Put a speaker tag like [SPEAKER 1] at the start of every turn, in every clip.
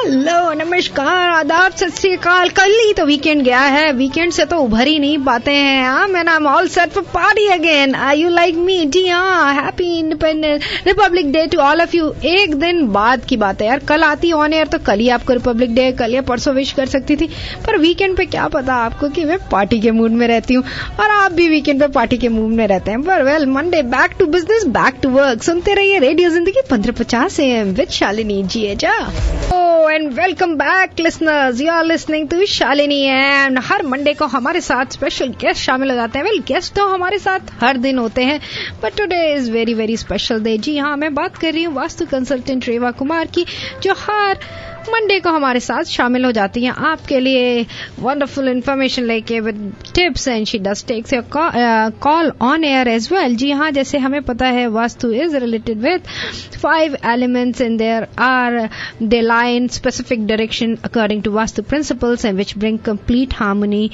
[SPEAKER 1] Hello, नमस्कार, आदाब, सत श्री अकाल। कल ही तो वीकेंड गया है, वीकेंड से तो उभर ही नहीं पाते हैं। हाँ, man I am all set for party again. Are you like me? जी हाँ, happy independence republic day to all of you. एक दिन बाद की बात है यार, कल आती ऑन एयर तो कल ही आपको रिपब्लिक डे, कल या परसों विश कर सकती थी, पर वीकेंड पे क्या पता आपको कि मैं पार्टी के मूड में रहती हूँ और आप भी वीकेंड पे पार्टी के मूड में रहते हैं। पर well, Monday back to business, back to work. सुनते रहिए radio Zindagi 1550 AM with Shalini जीएजा। And welcome back listeners, you are listening to Shalini and हर मंडे को हमारे साथ स्पेशल गेस्ट शामिल हो जाते हैं। वेल, गेस्ट तो हमारे साथ हर दिन होते हैं, but today is very very special day. जी हाँ, मैं बात कर रही हूँ वास्तु कंसल्टेंट रेवा कुमार की, जो हर मंडे को हमारे साथ शामिल हो जाती हैं आपके लिए वंडरफुल इन्फॉर्मेशन लेके with tips, and she does takes your call on air as well. जी हाँ, जैसे हमें पता है vastu is related with 5 elements and they lie in specific direction according to Vastu principles and which bring complete harmony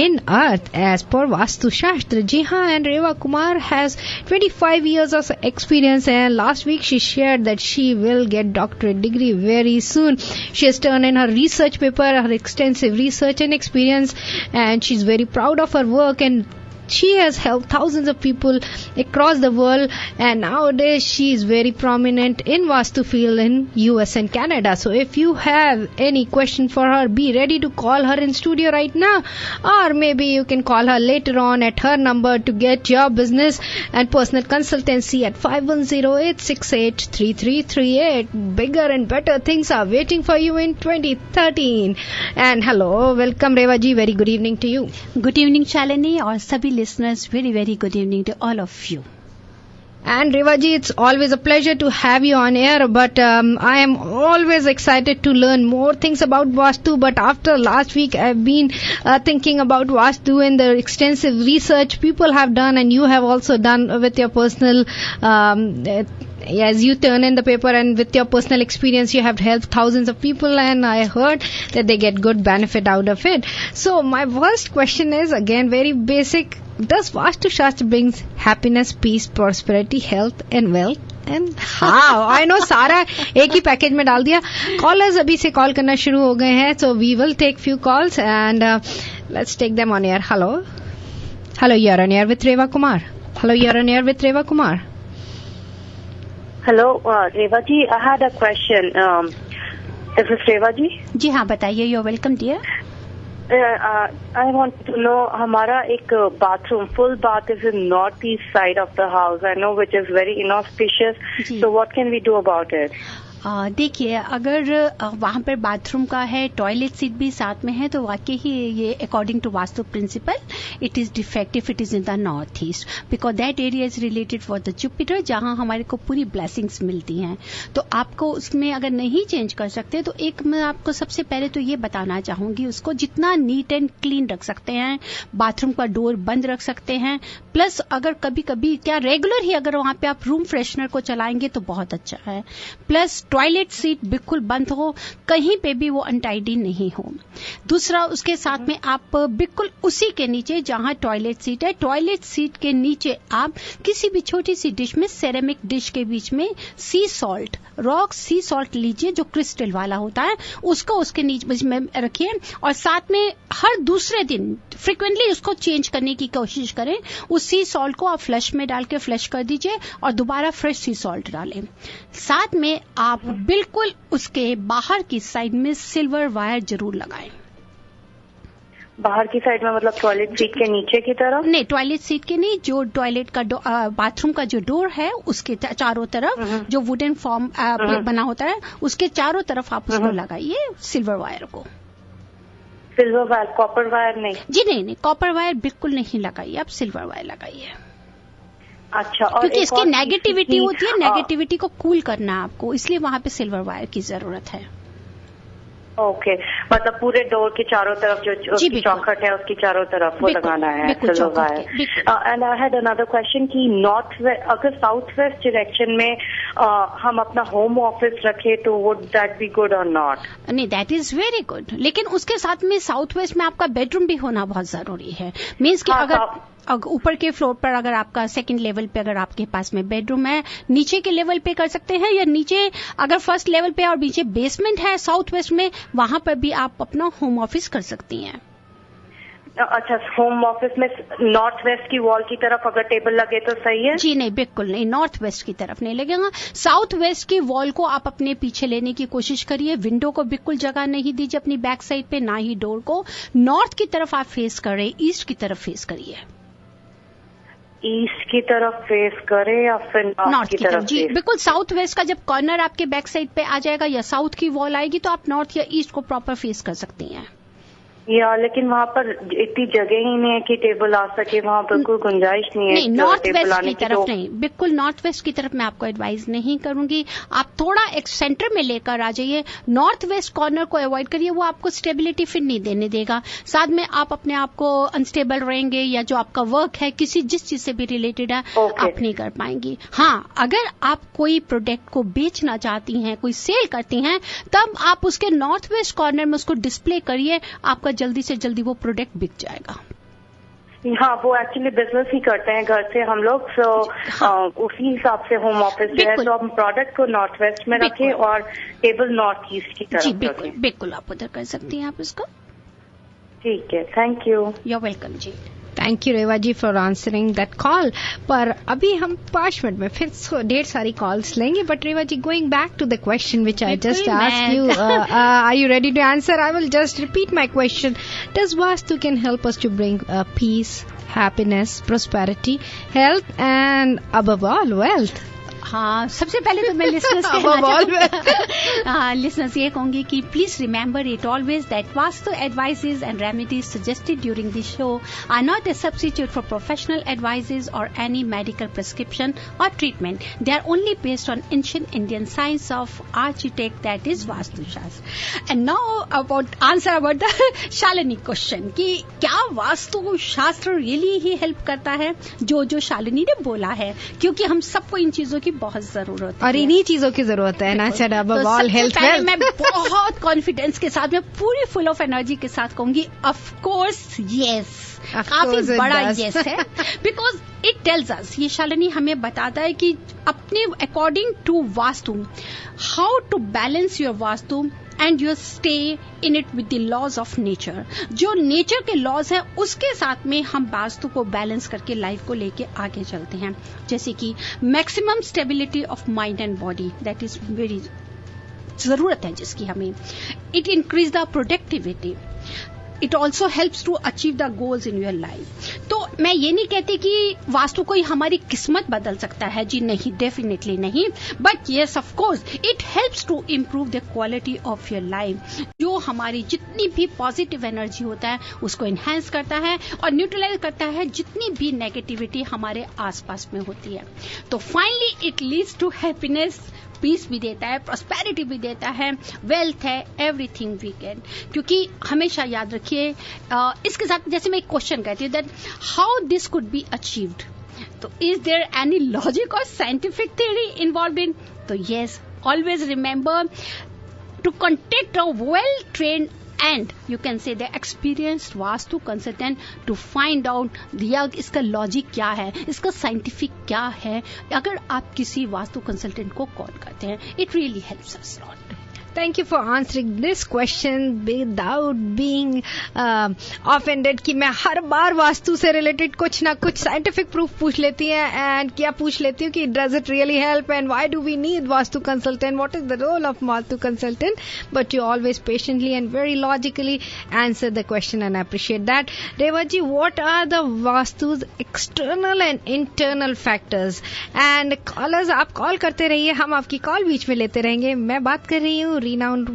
[SPEAKER 1] in earth as per Vastu Shastra. जी हाँ, and Reva Kumar has 25 years of experience, and last week she shared that she will get doctorate degree very soon. She has turned in her research paper, her extensive research and experience, and she's very proud of her work, and she has helped thousands of people across the world, and nowadays she is very prominent in Vastu field in US and Canada. So if you have any question for her, be ready to call her in studio right now, or maybe you can call her later on at her number to get your business and personal consultancy at 510-868-3338. Bigger and better things are waiting for you in 2013. And hello, welcome Reva ji, very good evening to you.
[SPEAKER 2] Good evening Shalini और सभी listeners, very very good evening to all of you.
[SPEAKER 1] And Reva ji, it's always a pleasure to have you on air, but I am always excited to learn more things about Vastu. But after last week, I've been thinking about Vastu and the extensive research people have done, and you have also done with your personal as you turn in the paper, and with your personal experience you have helped thousands of people, and I heard that they get good benefit out of it. So my first question is again very basic. Does Vastu Shastra brings happiness, peace, prosperity, health and wealth? And how? I know सारा एक ही package में डाल दिया। Callers अभी से call करना शुरू हो गए हैं, so we will take few calls and let's take them on air. Hello, you're on air with Reva Kumar. Hello, you're on air with Reva Kumar.
[SPEAKER 3] Hello, Reva ji, I had a question. Is this Reva ji?
[SPEAKER 2] जी हाँ, बताइए। You're welcome dear.
[SPEAKER 3] I want to know, हमारा एक bathroom, full bath is in northeast side of the house. I know, which is very inauspicious. So what can we do about it?
[SPEAKER 2] देखिए, अगर वहाँ पर bathroom का है, toilet seat भी साथ में है, तो वाकई ही ये according to Vastu principle it is defective, it is in the north east, because that area is related for the Jupiter, जहाँ हमारे को पूरी ब्लेसिंग्स मिलती हैं। तो आपको उसमें अगर नहीं चेंज कर सकते, तो एक मैं आपको सबसे पहले तो ये बताना चाहूंगी, उसको जितना नीट एंड क्लीन रख सकते हैं, बाथरूम का डोर बंद रख सकते हैं, प्लस अगर कभी कभी क्या रेगुलर ही अगर वहां पे आप रूम फ्रेशनर को चलाएंगे तो बहुत अच्छा है, प्लस टॉयलेट सीट बिल्कुल बंद हो, कहीं पे भी वो अनटाइडी नहीं हो। दूसरा, उसके साथ में आप बिल्कुल उसी के नीचे जहां टॉयलेट सीट है, टॉयलेट सीट के नीचे आप किसी भी छोटी सी डिश में, सेरेमिक डिश के बीच में सी सॉल्ट, रॉक सी सॉल्ट लीजिए जो क्रिस्टल वाला होता है, उसको उसके नीचे में रखिए, और साथ में हर दूसरे दिन फ्रिक्वेंटली उसको चेंज करने की कोशिश करें। उस सी सॉल्ट को आप फ्लश में डाल के फ्लश कर दीजिए और दोबारा फ्रेश सी सॉल्ट डालें। साथ में आप बिल्कुल उसके बाहर की साइड में सिल्वर वायर जरूर लगाएं।
[SPEAKER 3] बाहर की साइड में मतलब टॉयलेट सीट के नीचे की तरफ? नहीं,
[SPEAKER 2] टॉयलेट सीट के नहीं, जो टॉयलेट का बाथरूम का जो डोर है उसके चारों तरफ जो वुडन फॉर्म बना होता है, उसके चारों तरफ आप उसको लगाइए सिल्वर वायर को।
[SPEAKER 3] सिल्वर वायर, कॉपर वायर नहीं?
[SPEAKER 2] जी नहीं, कॉपर वायर बिल्कुल नहीं लगाइए, आप सिल्वर वायर लगाइए।
[SPEAKER 3] अच्छा, और
[SPEAKER 2] क्योंकि इसकी नेगेटिविटी होती है, नेगेटिविटी को कूल करना आपको, इसलिए वहां पे सिल्वर वायर की जरूरत है।
[SPEAKER 3] ओके, मतलब पूरे डोर के चारों तरफ जो चौखट है उसकी चारों तरफ वो लगाना है silver wire. And I had another question कि अगर साउथ वेस्ट डायरेक्शन में हम अपना होम ऑफिस रखे तो वुड दैट बी गुड और नॉट?
[SPEAKER 2] नहीं, दैट इज वेरी गुड, लेकिन उसके साथ में साउथ वेस्ट में आपका बेडरूम भी होना बहुत जरूरी है। मीन्स कि अगर ऊपर के फ्लोर पर अगर आपका सेकंड लेवल पे अगर आपके पास में बेडरूम है, नीचे के लेवल पे कर सकते हैं, या नीचे अगर फर्स्ट लेवल पे और नीचे बेसमेंट है साउथ वेस्ट में, वहां पर भी आप अपना होम ऑफिस कर सकती हैं।
[SPEAKER 3] अच्छा, होम ऑफिस में नॉर्थ वेस्ट की वॉल की तरफ अगर टेबल लगे तो सही है?
[SPEAKER 2] जी नहीं, बिल्कुल नहीं, नॉर्थ वेस्ट की तरफ नहीं लगेगा। साउथ वेस्ट की वॉल को आप अपने पीछे लेने की कोशिश करिए। विंडो को बिल्कुल जगह नहीं दीजिए अपनी बैक साइड पे, ना ही डोर को। नॉर्थ की तरफ आप फेस करें, ईस्ट की तरफ फेस करिए।
[SPEAKER 3] ईस्ट की तरफ फेस करे या फिर नॉर्थ की तरफ?
[SPEAKER 2] जी बिल्कुल, साउथ वेस्ट का जब कॉर्नर आपके बैक साइड पे आ जाएगा या साउथ की वॉल आएगी तो आप नॉर्थ या ईस्ट को प्रॉपर फेस कर सकती हैं।
[SPEAKER 3] या लेकिन वहाँ पर इतनी जगह ही नहीं है कि टेबल आ सके, वहाँ बिल्कुल गुंजाइश नहीं है।
[SPEAKER 2] नहीं, नॉर्थ वेस्ट की तरफ नहीं, बिल्कुल नॉर्थ वेस्ट की तरफ मैं आपको एडवाइज नहीं करूंगी। आप थोड़ा एक सेंटर में लेकर आ जाइए। नॉर्थ वेस्ट कॉर्नर को अवॉइड करिए, वो आपको स्टेबिलिटी फिर नहीं देने देगा। साथ में आप अपने आप को अनस्टेबल रहेंगे, या जो आपका वर्क है किसी जिस चीज से भी रिलेटेड है आप नहीं कर पाएंगी। हाँ, अगर आप कोई प्रोडक्ट को बेचना चाहती हैं, कोई सेल करती हैं, तब आप उसके नॉर्थ वेस्ट कॉर्नर में उसको डिस्प्ले करिए, आपका जल्दी से जल्दी वो प्रोडक्ट बिक जाएगा।
[SPEAKER 3] हाँ, वो एक्चुअली बिजनेस ही करते हैं घर से हम लोग, सो उसी हिसाब से होम ऑफिस है, तो हम प्रोडक्ट को नॉर्थ वेस्ट में रखें और टेबल नॉर्थ ईस्ट की तरफ।
[SPEAKER 2] जी बिल्कुल बिल्कुल, आप उधर कर सकती हैं आप इसको।
[SPEAKER 3] ठीक है, thank you.
[SPEAKER 2] You are welcome ji.
[SPEAKER 1] Thank you Reva ji for answering that call. पर अभी हम 5 मिनट में फिर ढेर सारी कॉल्स लेंगे। But Reva ji, going back to the question which I just asked you, are you ready to answer? I will just repeat my question. Does Vastu can help us to bring peace, happiness, prosperity, health and above all wealth?
[SPEAKER 2] हाँ, सबसे पहले तो मैं listeners listeners ये कहूंगी कि please remember it always that Vastu advices and remedies suggested during this show are not a substitute for professional advices or any medical prescription or treatment. They are only based on ancient Indian science of architect, that is Vastu Shastra. And now answer about the Shalini question कि क्या वास्तु शास्त्र really he help करता है? जो शालिनी ने बोला है, क्योंकि हम सबको इन चीजों की बहुत जरूरत है और
[SPEAKER 1] इन्हीं चीजों की जरूरत है ना। सर अब ऑल हेल्थ वेल्थ,
[SPEAKER 2] मैं बहुत कॉन्फिडेंस के साथ, मैं पूरी फुल ऑफ एनर्जी के साथ कहूंगी ऑफ कोर्स यस, काफी बड़ा यस है। बिकॉज इट टेल्स अस, ये शालिनी हमें बताता है कि अपने according to Vastu how to balance your Vastu and you stay in it with the laws of nature. जो नेचर के लॉज है उसके साथ में हम वास्तु को बैलेंस करके लाइफ को लेके आगे चलते हैं। जैसे कि maximum stability of mind and body, that is very जरूरत है जिसकी हमें। It increase the productivity, it also helps to achieve the goals in your life. तो मैं ये नहीं कहती कि वास्तु कोई हमारी किस्मत बदल सकता है, जी नहीं, डेफिनेटली नहीं, but yes of course it helps to improve the quality of your life. जो हमारी जितनी भी पॉजिटिव एनर्जी होता है उसको इन्हेंस करता है और न्यूट्रलाइज करता है जितनी भी नेगेटिविटी हमारे आसपास में होती है। तो finally it leads to happiness, peace भी देता है, प्रॉस्पेरिटी भी देता है, वेल्थ है, एवरीथिंग वी कैन। क्योंकि हमेशा याद रखिए, इसके साथ जैसे मैं एक क्वेश्चन कहती हूँ that how this could be achieved, तो इज देयर एनी लॉजिक और साइंटिफिक थ्योरी इन्वॉल्व इन? तो yes, always remember to contact a well trained and you can say the experienced Vastu consultant to find out इसका logic क्या है, इसका scientific क्या है। अगर आप किसी वास्तु कंसल्टेंट को कॉल करते हैं, it really helps us lot.
[SPEAKER 1] Thank you for answering this question without being offended कि मैं हर बार वास्तु से रिलेटेड कुछ ना कुछ साइंटिफिक प्रूफ पूछ लेती हैं एंड क्या पूछ लेती हूँ कि does it really help and why do we need vastu consultant, what is the role of vastu consultant, but you always patiently and very logically answer the question and I appreciate that. Reva ji, what are the vastu's external and internal factors? And callers, आप call करते रहिए, हम आपकी call बीच में लेते रहेंगे। मैं बात कर रही हूँ renowned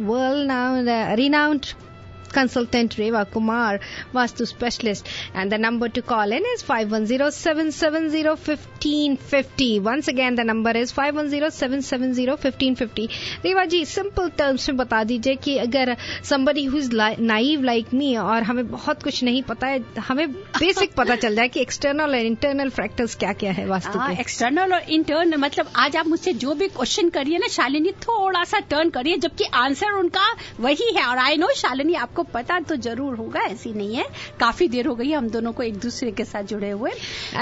[SPEAKER 1] consultant Reva Kumar, Vastu specialist, and the number to call in is 510-770-1550. Once again, the number is 510-770-1550. Reva ji, simple terms में बता दीजिए कि अगर somebody who is naive like me और हमें बहुत कुछ नहीं पता है, हमें बेसिक पता चल जाए कि एक्सटर्नल और इंटरनल फैक्टर्स क्या क्या है वास्तु के।
[SPEAKER 2] एक्सटर्नल और इंटरनल मतलब आज आप मुझसे जो भी क्वेश्चन करिए ना शालिनी, थोड़ा सा टर्न करिए, जबकि आंसर उनका वही है। और आई नो शालिनी आपको को पता तो जरूर होगा, ऐसी नहीं है, काफी देर हो गई हम दोनों को एक दूसरे के साथ जुड़े हुए।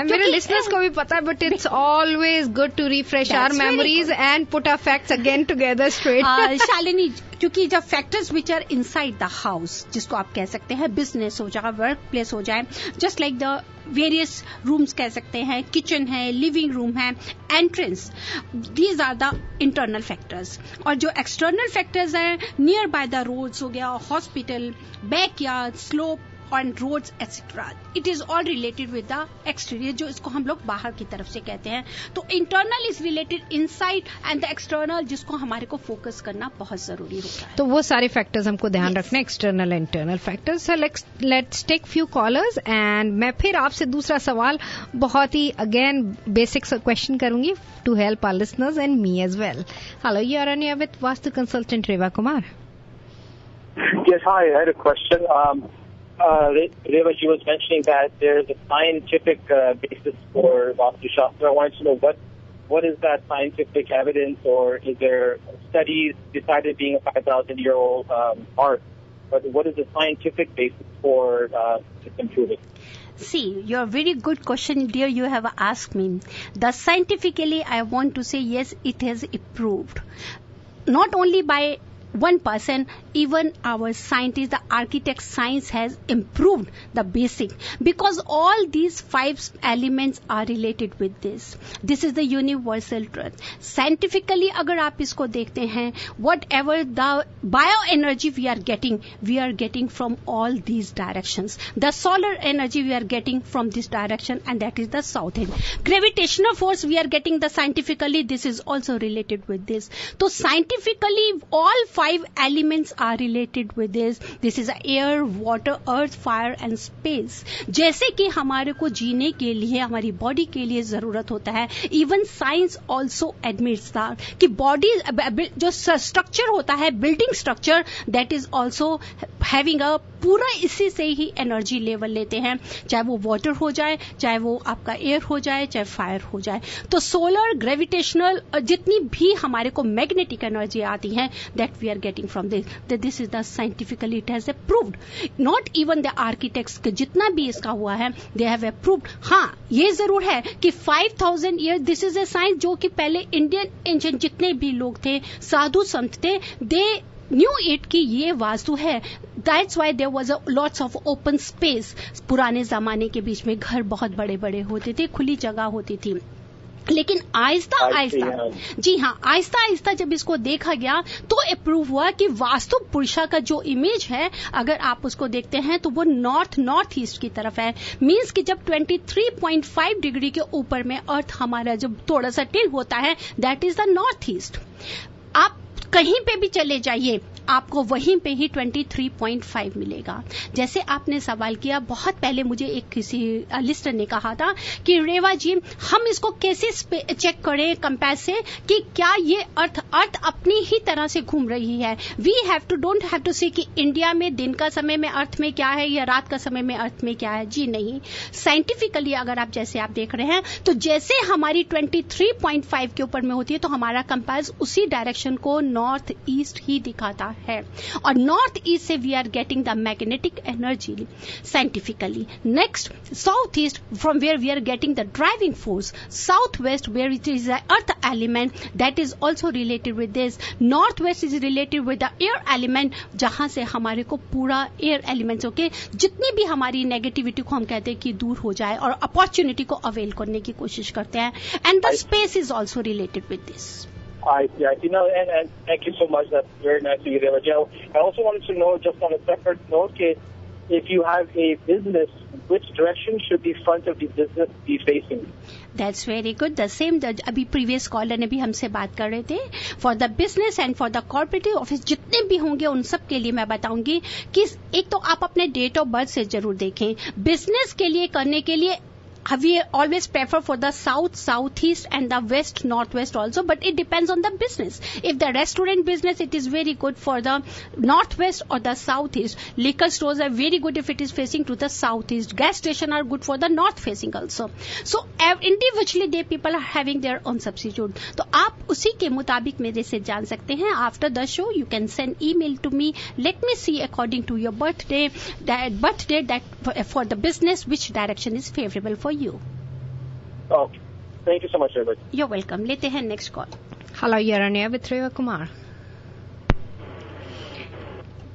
[SPEAKER 1] मेरे लिसनर्स को भी पता है, but it's always good to refresh our memories and put our facts again together straight.
[SPEAKER 2] Shalini, क्योंकि जब factors which are inside the house, जिसको आप कह सकते हैं बिजनेस हो जाए, वर्क प्लेस हो जाए, just like the various rooms कह सकते हैं, किचन है, लिविंग रूम है, entrance, these are the internal factors. और जो एक्सटर्नल फैक्टर्स हैं, नियर बाय द रोड्स हो गया, hospital, backyard, slope on roads etcetera, it is all related with the exterior, जो इसको हम लोग बाहर की तरफ से कहते हैं। तो internal is related inside and the external, जिसको हमारे को फोकस करना बहुत जरूरी होता है।
[SPEAKER 1] तो वो सारे फैक्टर्स हमको ध्यान रखने, external internal factors. Let's take few callers and मैं फिर आपसे दूसरा सवाल बहुत ही अगेन बेसिक क्वेश्चन करूंगी to help our listeners and me as well. Hello, you are on air with Vastu consultant Reva Kumar.
[SPEAKER 4] Yes, hi. I had a question. Reva, she was mentioning that there's a scientific basis for Vastu Shastra. I wanted to know what is that scientific evidence, or is there studies besides it being a 5,000-year-old art? But what is the scientific basis for its improving?
[SPEAKER 2] See, your very good question, dear, you have asked me. The scientifically, I want to say yes, it has improved. Not only by one person, even our scientists, the architect science has improved the basic, because all these 5 elements are related with this. This is the universal truth. Scientifically अगर आप इसको देखते हैं, whatever the bioenergy we are getting from all these directions. The solar energy we are getting from this direction, and that is the south end. Gravitational force we are getting the scientifically, this is also related with this. So scientifically all 5 elements are related with this. This is air, water, earth, fire and space. जैसे कि हमारे को जीने के लिए, हमारी body के लिए जरूरत होता है, even science also admits that कि बॉडी जो स्ट्रक्चर होता है, building structure, that is also having a पूरा इसी से ही एनर्जी लेवल लेते हैं, चाहे वो वाटर हो जाए, चाहे वो आपका एयर हो जाए, चाहे फायर हो जाए। तो सोलर, ग्रेविटेशनल, जितनी भी हमारे को मैग्नेटिक एनर्जी आती है, that we are getting from this is the scientifically it has approved. Not even the architects के जितना भी इसका हुआ है, दे हैव अप्रूव्ड। हाँ, ये जरूर है कि 5,000 year, this is a science जो कि पहले इंडियन एंशिएंट जितने भी लोग थे, साधु संत थे, दे न्यू इट की ये वास्तु है। That's why there was a lots of open space. पुराने जमाने के बीच में घर बहुत बड़े बड़े होते थे, खुली जगह होती थी। लेकिन आहिस्ता आहिस्ता, जी हाँ, आहिस्ता आहिस्ता जब इसको देखा गया तो अप्रूव हुआ कि वास्तु पुरुषा का जो इमेज है, अगर आप उसको देखते हैं तो वो नॉर्थ ईस्ट की तरफ है। मींस कि जब 23.5 डिग्री के ऊपर में अर्थ हमारा जब थोड़ा सा टिल्ट होता है, that is the north east. आप कहीं पे भी चले जाइए, आपको वहीं पे ही 23.5 मिलेगा। जैसे आपने सवाल किया, बहुत पहले मुझे एक किसी लिस्टर ने कहा था कि रेवा जी, हम इसको कैसे चेक करें कंपेयर से कि क्या ये अर्थ अपनी ही तरह से घूम रही है। वी डोंट हैव टू सी कि इंडिया में दिन का समय में अर्थ में क्या है या रात का समय में अर्थ में क्या है। जी नहीं, साइंटिफिकली अगर आप जैसे आप देख रहे हैं, तो जैसे हमारी 23.5 के ऊपर में होती है, तो हमारा कंपास उसी डायरेक्शन को नॉर्थ ईस्ट ही दिखाता है, और नॉर्थ ईस्ट से we are getting the magnetic energy scientifically. Next, south east from where we are getting the driving force, south west where it is the earth element, that is also related with this. North west is related with the air element, जहां से हमारे को पूरा air elements होके जितनी भी हमारी negativity को हम कहते हैं कि दूर हो जाए और अपॉर्चुनिटी को अवेल करने की कोशिश करते हैं। And the space is also related with this.
[SPEAKER 4] I see. No, and thank you so much. That's very nice of you, Reva. I also wanted to know, just on a separate note, if you have a business, which direction should the front of the business be facing?
[SPEAKER 2] That's very good. The same अभी previous collar ने भी हमसे बात कर रहे थे। For the business and for the corporative office जितने भी होंगे, उन सब के लिए मैं बताऊंगी कि एक तो आप अपने डेट ऑफ बर्थ से जरूर देखें। बिजनेस के लिए करने के लिए we always prefer for the south, southeast and the west, northwest also, but it depends on the business. If the restaurant business, it is very good for the northwest or the southeast. Liquor stores are very good if it is facing to the southeast. Gas station are good for the north facing also. So individually they people are having their own substitute. तो आप उसी के मुताबिक मेरे से जान सकते हैं. After the show you can send email to me. Let me see according to your birthday that for the business which direction is favorable for you.
[SPEAKER 4] Okay. Thank you so much, everybody.
[SPEAKER 2] You're welcome. लेते हैं next call.
[SPEAKER 1] Hello, you're on air with Reva Kumar.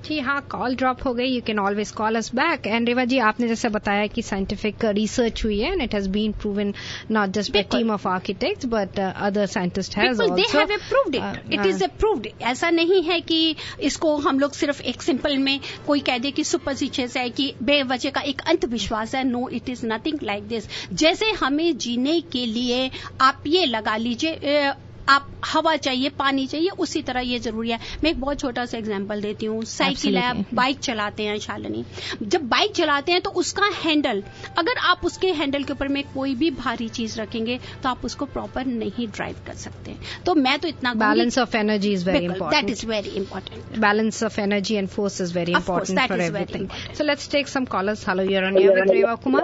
[SPEAKER 1] जी हाँ, call drop हो गई. You can always call us back. And Reva ji, आपने जैसे बताया कि scientific research हुई है and it has been proven not just by team of architects but other scientist has also.
[SPEAKER 2] They have approved it. It is approved. ऐसा नहीं है कि इसको हम लोग सिर्फ एक सिंपल में कोई कह दे कि सुपरस्टिशियस है कि बेवजह का एक अंधविश्वास है. No, it is nothing like this. जैसे हमें जीने के लिए आप ये लगा लीजिए, आप हवा चाहिए, पानी चाहिए, उसी तरह ये जरूरी है. मैं एक बहुत छोटा सा एग्जांपल देती हूँ. साइकिल है, बाइक चलाते हैं शालिनी. जब बाइक चलाते हैं तो उसका हैंडल, अगर आप उसके हैंडल के ऊपर में कोई भी भारी चीज रखेंगे तो आप उसको प्रॉपर नहीं ड्राइव कर सकते. तो मैं तो इतना,
[SPEAKER 1] balance of energy is very important.
[SPEAKER 2] That is very important.
[SPEAKER 1] Balance of energy and force is very important for everything. So let's take some callers. Hello, you are on air with Reva Kumar.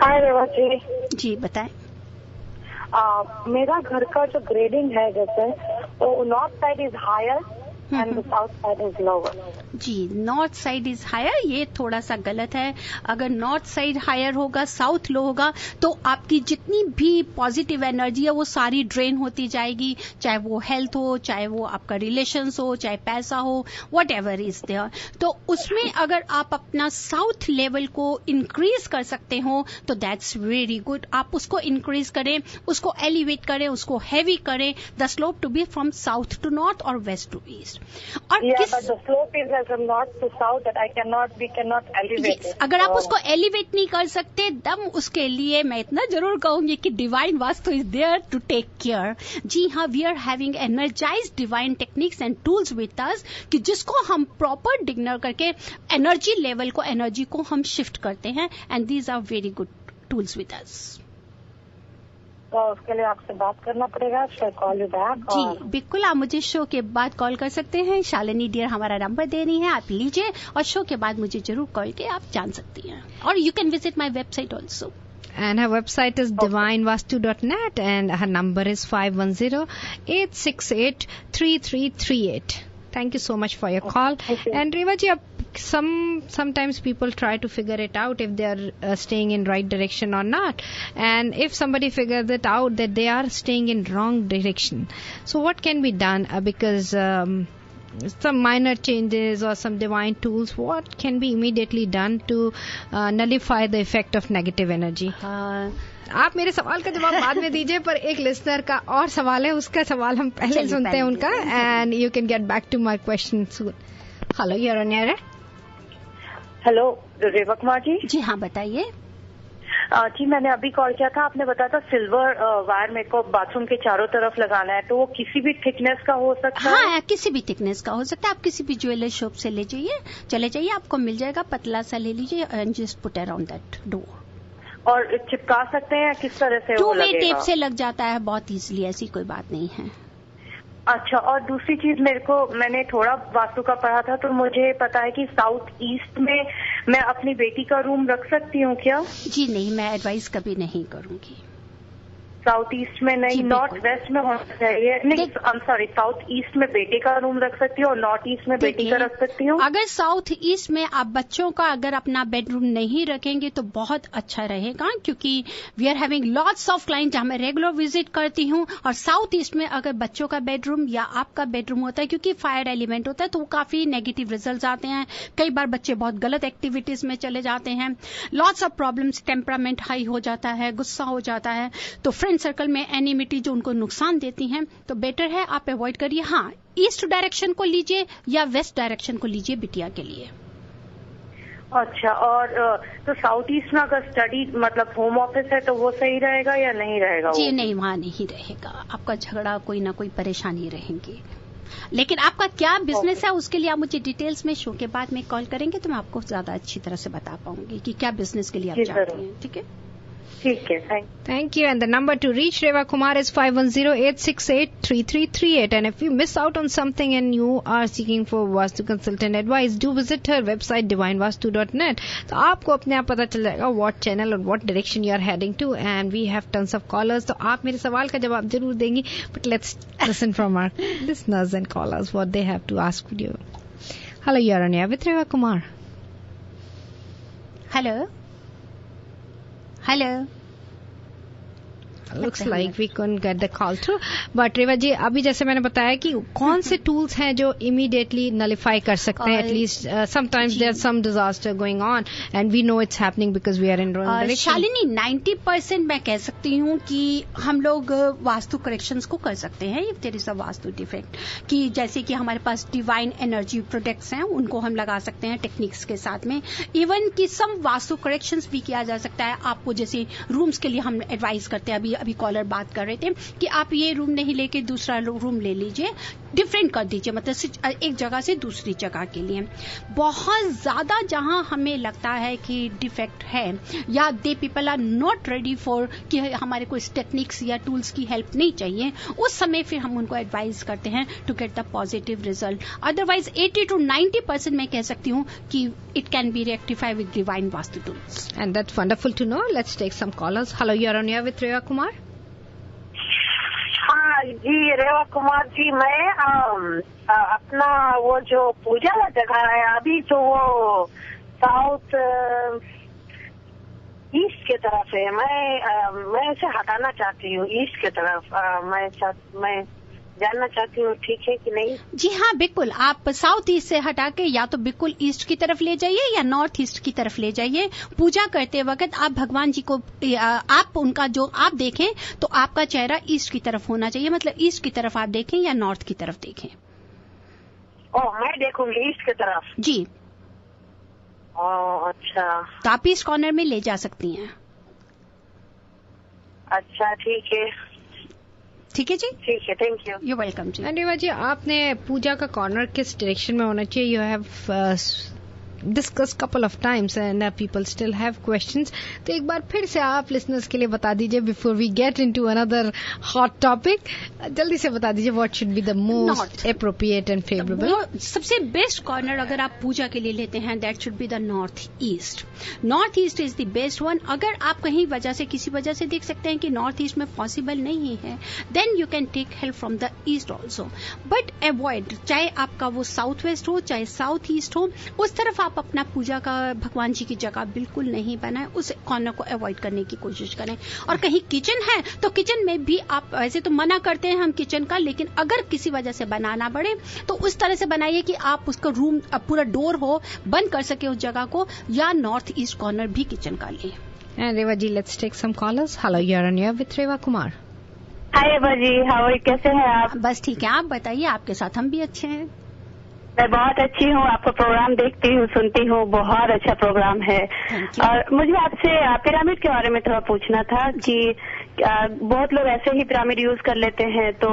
[SPEAKER 3] Hi Reva
[SPEAKER 2] ji, बताएं.
[SPEAKER 3] मेरा घर का जो grading है जैसे, तो north side is higher and the south side is lower.
[SPEAKER 2] जी, north side is higher, ये थोड़ा सा गलत है. अगर नॉर्थ साइड हायर होगा, साउथ लो होगा, तो आपकी जितनी भी पॉजिटिव एनर्जी है वो सारी ड्रेन होती जाएगी. चाहे वो हेल्थ हो, चाहे वो आपका रिलेशंस हो, चाहे पैसा हो, वट एवर इज देयर. तो उसमें अगर आप अपना साउथ लेवल को इंक्रीज कर सकते हो तो दैट्स वेरी गुड. आप उसको इंक्रीज करें, उसको एलिवेट करें, उसको हैवी करें. The slope to be from south to north और वेस्ट टू ईस्ट. और
[SPEAKER 3] but the slope is from north to south that we cannot elevate it.
[SPEAKER 2] अगर आप उसको एलिवेट नहीं कर सकते, दम उसके लिए मैं इतना जरूर कहूंगी कि divine vastu is there to take care. जी हाँ, we are having energized divine techniques and tools with us, कि जिसको हम प्रॉपर डिग्नर करके एनर्जी लेवल को, एनर्जी को हम शिफ्ट करते हैं. And these are very good tools with us.
[SPEAKER 3] तो उसके लिए आपसे बात करना पड़ेगा. Call you back.
[SPEAKER 2] जी बिल्कुल, आप मुझे शो के बाद कॉल कर सकते हैं. शालिनी डियर हमारा नंबर दे रही है, आप लीजिए और शो के बाद मुझे जरूर कॉल के आप जान सकती हैं. और you can visit my website also.
[SPEAKER 1] And her website is divinevastu.net and her number is 510-868-3338. Thank you so much for your call. And Reva ji, sometimes people try to figure it out if they are staying in right direction or not. And if somebody figures it out that they are staying in wrong direction, so what can be done? Because some minor changes or some divine tools, what can be immediately done to nullify the effect of negative energy? आप मेरे सवाल का जवाब बाद में दीजिए, पर एक लिसनर का और सवाल है, उसका सवाल हम पहले सुनते हैं उनका. And you can get back to my question soon. Hello, you are on air.
[SPEAKER 3] Hello Reva Kumar ji.
[SPEAKER 2] जी हाँ, बताइए.
[SPEAKER 3] जी, मैंने अभी कॉल किया था. आपने बताया था सिल्वर वायर मेरे को बाथरूम के चारों तरफ लगाना है, तो वो किसी भी थिकनेस का हो सकता है?
[SPEAKER 2] हाँ, किसी भी थिकनेस का हो सकता है. आप किसी भी ज्वेलर शॉप से ले जाइए, चले जाइए, आपको मिल जाएगा. पतला सा ले लीजिए and just put around that door.
[SPEAKER 3] और चिपका सकते हैं, किस तरह से?
[SPEAKER 2] 2-वे टेप से लग जाता है बहुत इजीली, ऐसी कोई बात नहीं है.
[SPEAKER 3] अच्छा, और दूसरी चीज मैंने थोड़ा वास्तु का पढ़ा था, तो मुझे पता है कि साउथ ईस्ट में मैं अपनी बेटी का रूम रख सकती हूँ क्या?
[SPEAKER 2] जी नहीं, मैं एडवाइस कभी नहीं करूंगी.
[SPEAKER 3] साउथ ईस्ट में नहीं, नॉर्थ वेस्ट में होना चाहिए. नहीं, I am sorry, south east में बेटे का रूम रख सकती हूँ और नॉर्थ ईस्ट में बेटी का रख सकती हूँ.
[SPEAKER 2] अगर साउथ ईस्ट में आप बच्चों का अगर अपना बेडरूम नहीं रखेंगे तो बहुत अच्छा रहेगा, क्योंकि we are having lots of client जहां मैं रेगुलर विजिट करती हूँ. और साउथ ईस्ट में अगर बच्चों का बेडरूम या आपका बेडरूम होता है, क्योंकि फायर एलिमेंट होता है, तो काफी नेगेटिव रिजल्ट आते हैं. कई बार बच्चे बहुत गलत एक्टिविटीज में चले जाते हैं. Lots of problems, temperament high हो जाता है, गुस्सा हो जाता है. तो फ्रेंड सर्कल में एनिमिटी जो उनको नुकसान देती हैं, तो बेटर है आप अवॉइड करिए. हाँ, ईस्ट डायरेक्शन को लीजिए या वेस्ट डायरेक्शन को लीजिए बिटिया के लिए.
[SPEAKER 3] अच्छा, और तो साउथ ईस्ट में अगर स्टडी मतलब होम ऑफिस है तो वो सही रहेगा या नहीं रहेगा?
[SPEAKER 2] जी नहीं, वहाँ नहीं रहेगा. आपका झगड़ा, कोई ना कोई परेशानी रहेंगी. लेकिन आपका क्या बिजनेस है, उसके लिए आप मुझे डिटेल्स में शो के बाद में कॉल करेंगे तो मैं आपको ज्यादा अच्छी तरह से बता पाऊंगी कि क्या बिजनेस के लिए आप चाहते हैं. ठीक है.
[SPEAKER 3] ठीक है,
[SPEAKER 1] Thank you. And the number to reach Reva Kumar is 510-868-3338. And if you miss out on something and you are seeking for Vastu consultant advice, do visit her website divinevastu.net. So आपको अपने आप पता चल जाएगा what channel or what direction you are heading to. And we have tons of callers. तो आप मेरे सवाल का जवाब जरूर देंगी. But let's listen from our listeners and callers what they have to ask you. Hello, you are on air with Reva Kumar.
[SPEAKER 2] Hello.
[SPEAKER 1] Looks like we couldn't get the call through. But रेवा जी, अभी जैसे मैंने बताया कि कौन से tools हैं जो immediately nullify कर सकते हैं? At least sometimes there's some disaster going on and we know it's happening because we are in wrong direction.
[SPEAKER 2] Shalini, 90% मैं कह सकती हूँ कि हम लोग वास्तु करेक्शंस को कर सकते हैं if there is a vastu defect. कि जैसे कि हमारे पास डिवाइन एनर्जी प्रोडक्ट्स हैं, उनको हम लगा सकते हैं टेक्निक्स के साथ में. इवन कि सम वास्तु करेक्शंस भी किया जा सकता है. आपको जैसे रूम्स के लिए हम एडवाइस करते हैं, अभी कॉलर बात कर रहे थे कि आप ये रूम नहीं लेके दूसरा रूम ले लीजिए, डिफरेंट कर दीजिए, मतलब एक जगह से दूसरी जगह के लिए. बहुत ज्यादा जहां हमें लगता है कि डिफेक्ट है या they people are not ready for कि हमारे को इस टेक्निक्स या टूल्स की हेल्प नहीं चाहिए, उस समय फिर हम उनको एडवाइस करते हैं to get the positive result. Otherwise 80 to 90% मैं कह सकती हूँ कि it can be rectify with divine vastu tools.
[SPEAKER 1] And that's wonderful to know. Let's take some callers. Hello, you are on air with Reva Kumar.
[SPEAKER 5] हाँ जी, रेवा कुमार जी, मैं अपना वो जो पूजा का जगह है अभी तो वो साउथ ईस्ट की तरफ है. मैं इसे हटाना चाहती हूँ ईस्ट की तरफ. मैं जानना चाहती हूँ ठीक है कि नहीं?
[SPEAKER 2] जी हाँ, बिल्कुल. आप साउथ ईस्ट से हटा के या तो बिल्कुल ईस्ट की तरफ ले जाइए या नॉर्थ ईस्ट की तरफ ले जाइए. पूजा करते वक्त आप भगवान जी को आप उनका जो आप देखें तो आपका चेहरा ईस्ट की तरफ होना चाहिए, मतलब ईस्ट की तरफ आप देखें या नॉर्थ की तरफ देखें.
[SPEAKER 5] मैं देखूंगी ईस्ट की तरफ.
[SPEAKER 2] जी.
[SPEAKER 5] अच्छा.
[SPEAKER 2] तो आप ईस्ट कॉर्नर में ले जा सकती हैं.
[SPEAKER 5] अच्छा, ठीक है.
[SPEAKER 2] ठीक है जी.
[SPEAKER 5] ठीक है, थैंक यू.
[SPEAKER 2] यू वेलकम जी.
[SPEAKER 1] रेवा जी, आपने पूजा का कॉर्नर किस डायरेक्शन में होना चाहिए? You have discussed couple of times and people still have questions. तो एक बार फिर से आप listeners के लिए बता दीजिए before we get into another hot topic. जल्दी से बता दीजिए what should be the most appropriate and favorable.
[SPEAKER 2] सबसे बेस्ट कॉर्नर अगर आप पूजा के लिए लेते हैं that should be the north east. North east is the best one. अगर आप कहीं वजह से किसी वजह से देख सकते हैं कि नॉर्थ ईस्ट में पॉसिबल नहीं है, then you can take help from the east also. But avoid, चाहे आपका वो साउथ वेस्ट हो चाहे साउथ ईस्ट हो, उस तरफ आप अपना पूजा का भगवान जी की जगह बिल्कुल नहीं बनाएं. उस कॉर्नर को अवॉइड करने की कोशिश करें. और कहीं किचन है तो किचन में भी आप ऐसे तो मना करते हैं हम किचन का, लेकिन अगर किसी वजह से बनाना पड़े तो उस तरह से बनाइए कि आप उसका रूम पूरा डोर हो, बंद कर सके उस जगह को, या नॉर्थ ईस्ट कॉर्नर भी किचन का ले.
[SPEAKER 1] Reva ji, let's take some callers. Hello, you are on air with Reva Kumar.
[SPEAKER 5] Hi Reva ji, how कैसे हैं आप?
[SPEAKER 2] बस ठीक है, आप बताइए. आपके साथ हम भी अच्छे हैं.
[SPEAKER 5] मैं बहुत अच्छी हूँ, आपका प्रोग्राम देखती हूँ, सुनती हूँ, बहुत अच्छा प्रोग्राम है. और मुझे आपसे पिरामिड के बारे में थोड़ा पूछना था कि बहुत लोग ऐसे ही पिरामिड यूज कर लेते हैं, तो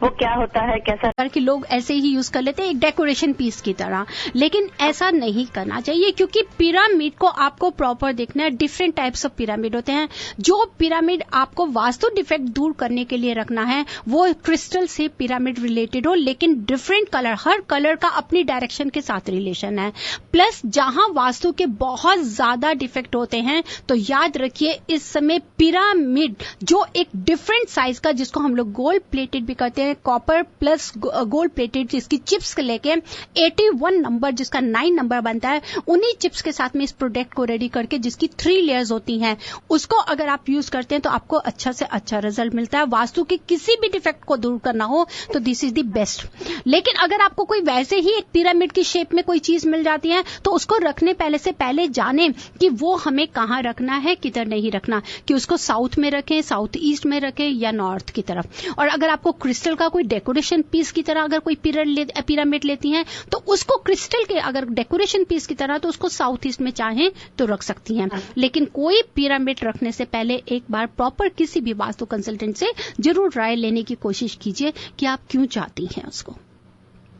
[SPEAKER 5] वो क्या होता है, कैसा?
[SPEAKER 2] कि लोग ऐसे ही यूज कर लेते हैं एक डेकोरेशन पीस की तरह, लेकिन ऐसा नहीं करना चाहिए क्योंकि पिरामिड को आपको प्रॉपर देखना है. डिफरेंट टाइप्स ऑफ पिरामिड होते हैं. जो पिरामिड आपको वास्तु डिफेक्ट दूर करने के लिए रखना है वो क्रिस्टल से पिरामिड रिलेटेड हो, लेकिन डिफरेंट कलर, हर कलर का अपनी डायरेक्शन के साथ रिलेशन है. प्लस जहां वास्तु के बहुत ज्यादा डिफेक्ट होते हैं तो याद रखिए इस समय पिरामिड जो एक डिफरेंट साइज का, जिसको हम लोग गोल्ड प्लेटेड भी करते हैं, कॉपर प्लस गोल्ड प्लेटेड, जिसकी चिप्स लेके 81 नंबर जिसका 9 नंबर बनता है, उन्हीं चिप्स के साथ में इस प्रोडक्ट को रेडी करके जिसकी 3 लेयर्स होती हैं, उसको अगर आप यूज करते हैं तो आपको अच्छा से अच्छा रिजल्ट मिलता है. वास्तु के किसी भी डिफेक्ट को दूर करना हो तो दिस इज द बेस्ट. लेकिन अगर आपको कोई वैसे ही एक पिरामिड की शेप में कोई चीज मिल जाती है तो उसको रखने से पहले जाने कि वो हमें कहाँ रखना है, किधर नहीं रखना, कि उसको साउथ में रखें, साउथ ईस्ट में रखें या नॉर्थ की तरफ. और अगर आपको क्रिस्टल का कोई डेकोरेशन पीस की तरह अगर कोई पिरामिड लेती हैं तो उसको क्रिस्टल के अगर डेकोरेशन पीस की तरह तो उसको साउथ ईस्ट में चाहें तो रख सकती हैं. लेकिन कोई पिरामिड रखने से पहले एक बार प्रॉपर किसी भी वास्तु कंसल्टेंट से जरूर राय लेने की कोशिश कीजिए कि आप क्यों चाहती हैं उसको.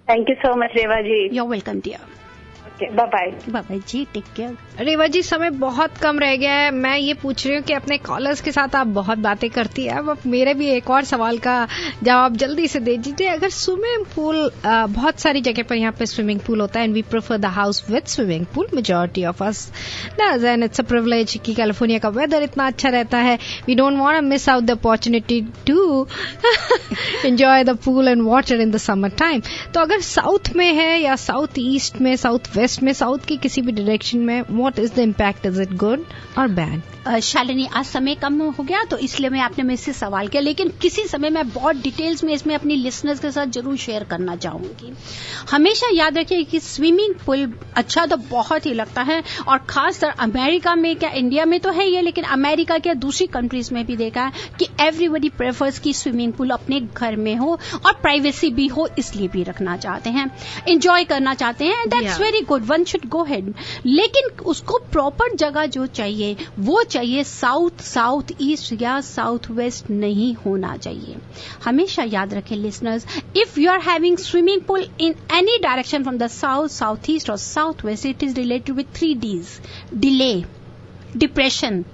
[SPEAKER 5] Thank you so much Reva ji.
[SPEAKER 2] You are welcome dear.
[SPEAKER 5] Bye
[SPEAKER 2] bye जी, टेक केयर।
[SPEAKER 1] रेवा जी, समय बहुत कम रह गया है। मैं ये पूछ रही हूँ कि अपने कॉलर्स के साथ आप बहुत बातें करती है, अब मेरे भी एक और सवाल का जवाब जल्दी से दे दीजिए। अगर स्विमिंग पूल, बहुत सारी जगह पर यहाँ पे स्विमिंग पूल होता है, and we prefer the house with swimming pool, majority of us does, and it's a privilege कि कैलिफोर्निया का वेदर इतना अच्छा रहता है। We don't want to miss out the opportunity to enjoy the pool and water in the summer time. तो अगर south में है या साउथ ईस्ट में, साउथ वेस्ट में, साउथ की किसी भी डायरेक्शन में, what is the impact? Is it good और बैड?
[SPEAKER 2] शालिनी, आज समय कम हो गया तो इसलिए मैं आपने मुझसे सवाल किया, लेकिन किसी समय मैं बहुत डिटेल्स में इसमें अपनी लिसनर्स के साथ जरूर शेयर करना चाहूंगी। हमेशा याद रखिए कि स्विमिंग पूल अच्छा तो बहुत ही लगता है, और खासकर अमेरिका में, क्या इंडिया में तो है ये, लेकिन अमेरिका के दूसरी कंट्रीज में भी देखा है कि एवरीबडी प्रेफर्स कि स्विमिंग पूल अपने घर में हो और प्राइवेसी भी हो, इसलिए भी रखना चाहते हैं, एंजॉय करना चाहते हैं। That's very good, one should go ahead, लेकिन उसको प्रॉपर जगह जो चाहिए वो चाहिए साउथ ईस्ट या साउथ वेस्ट नहीं होना चाहिए। हमेशा याद रखें listeners, if you are having swimming pool in any direction from the south east और south west, it is related with 3 Ds: delay, depression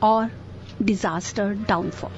[SPEAKER 2] और डिजास्टर, डाउनफॉल।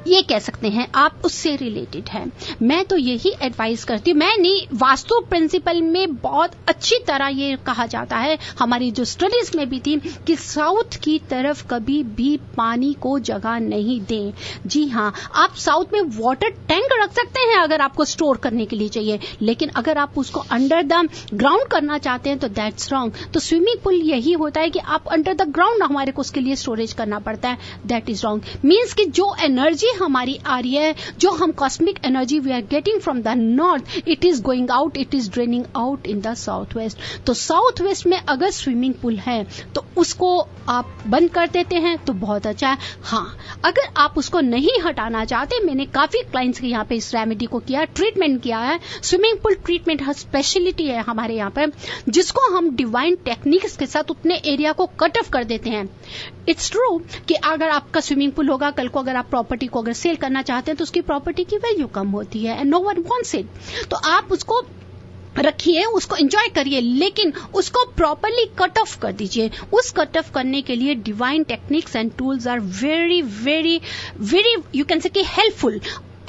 [SPEAKER 2] ये कह सकते हैं आप, उससे रिलेटेड है। मैं तो यही एडवाइस करती हूँ, मैं नहीं, वास्तु प्रिंसिपल में बहुत अच्छी तरह ये कहा जाता है, हमारी जो स्टडीज में भी थी, कि साउथ की तरफ कभी भी पानी को जगह नहीं दें। जी हाँ, आप साउथ में वाटर टैंक रख सकते हैं अगर आपको स्टोर करने के लिए चाहिए, लेकिन अगर आप उसको अंडर द ग्राउंड करना चाहते हैं तो दैट्स रॉन्ग। तो स्विमिंग पूल यही होता है कि आप अंडर द ग्राउंड हमारे को उसके लिए स्टोरेज करना पड़ता है, दैट इज रॉन्ग। मीन्स कि जो एनर्जी हमारी आ रही है, जो हम cosmic energy we are getting from the north, it is going out, it is draining out in the south west. तो साउथ वेस्ट में अगर स्विमिंग पूल है तो उसको आप बंद कर देते हैं तो बहुत अच्छा है। हाँ, अगर आप उसको नहीं हटाना चाहते, मैंने काफी क्लाइंट्स के यहाँ पे इस रेमेडी को किया, ट्रीटमेंट किया है। स्विमिंग पूल ट्रीटमेंट स्पेशलिटी है हमारे यहाँ पर, जिसको हम डिवाइन टेक्निक्स के साथ उतने एरिया को कट ऑफ कर देते हैं। इट्स ट्रू कि अगर आपका स्विमिंग पूल होगा, कल को अगर आप प्रॉपर्टी को अगर सेल करना चाहते हैं तो उसकी प्रॉपर्टी की वैल्यू कम होती है, and no one wants it. तो आप उसको रखिए, उसको एंजॉय करिए, लेकिन उसको प्रॉपरली कट ऑफ कर दीजिए। उस कट ऑफ करने के लिए divine techniques and tools are very very very, you can say कि हेल्पफुल।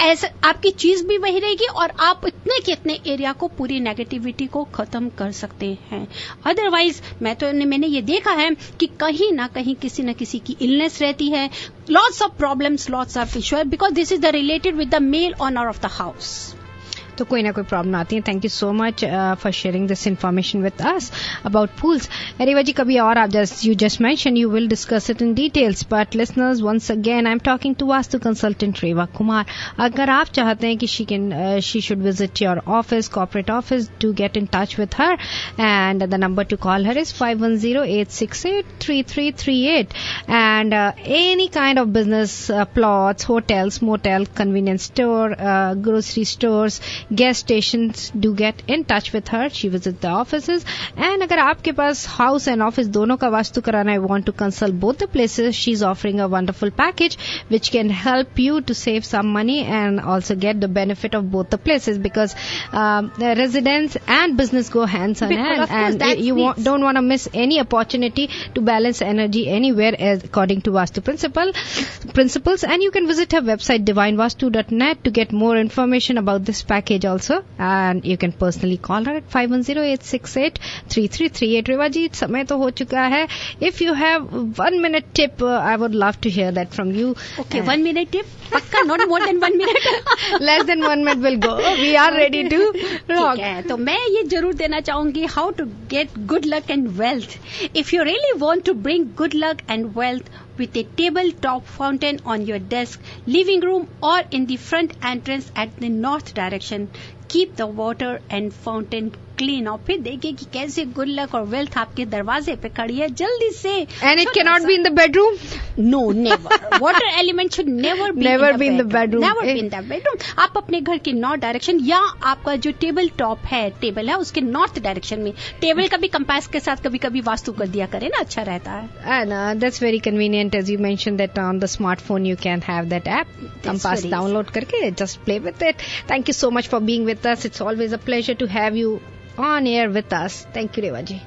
[SPEAKER 2] ऐसे आपकी चीज भी वही रहेगी और आप इतने के इतने एरिया को, पूरी नेगेटिविटी को खत्म कर सकते हैं। अदरवाइज मैंने ये देखा है कि कहीं ना कहीं किसी न किसी की इलनेस रहती है, lots of problems, lots of issues, because this is the related with the male owner of the house.
[SPEAKER 1] तो कोई ना कोई प्रॉब्लम आती है। Thank you so much for sharing this information with us about pools. Reva ji, कभी और आप you just mention you will discuss it in details, but listeners once again I am talking to vastu consultant Reva Kumar. अगर आप चाहते हैं कि she should visit your office, corporate office, do get in touch with her, and the number two call her is 5108683338, and any kind of business, plots, hotels, motel, convenience store, grocery stores, gas stations, do get in touch with her. She visits the offices, and अगर आपके पास house and office दोनों का वास्तु कराना है, want to consult both the places, she's offering a wonderful package which can help you to save some money and also get the benefit of both the places, because residence and business go hands on hand, and you don't want to miss any opportunity to balance energy anywhere according to Vastu principles. And you can visit her website divinevastu.net to get more information about this package also, and you can personally call her at 5108683338. रेवा जी, समय तो हो चुका है. If you have 1 minute tip, I would love to hear that from you.
[SPEAKER 2] Okay, 1 minute tip? पक्का, not more than 1 minute.
[SPEAKER 1] Less than 1 minute will go. We are ready to rock.
[SPEAKER 2] ठीक है, तो मैं ये जरूर देना चाहूंगी, how to get good luck and wealth. If you really want to bring good luck and wealth with a tabletop fountain on your desk, living room, or in the front entrance at the north direction, keep the water and fountain clean. और फिर देखिए कि कैसे good luck और wealth आपके दरवाजे पे खड़ी है, जल्दी से.
[SPEAKER 1] And it cannot be in the bedroom?
[SPEAKER 2] No, never. Water element should never be in the bedroom. Never be in the bedroom. आप अपने घर के नॉर्थ डायरेक्शन, या आपका जो टेबल टॉप है, टेबल है, उसके नॉर्थ डायरेक्शन में. टेबल का भी कंपास के साथ कभी कभी वास्तु कर दिया करे ना, अच्छा रहता है.
[SPEAKER 1] And that's very convenient, as you mentioned that on the smartphone you can have that app, compass download करके just play with it. Thank you so much for being with us. It's always a pleasure to have you on air with us. Thank you, Reva ji.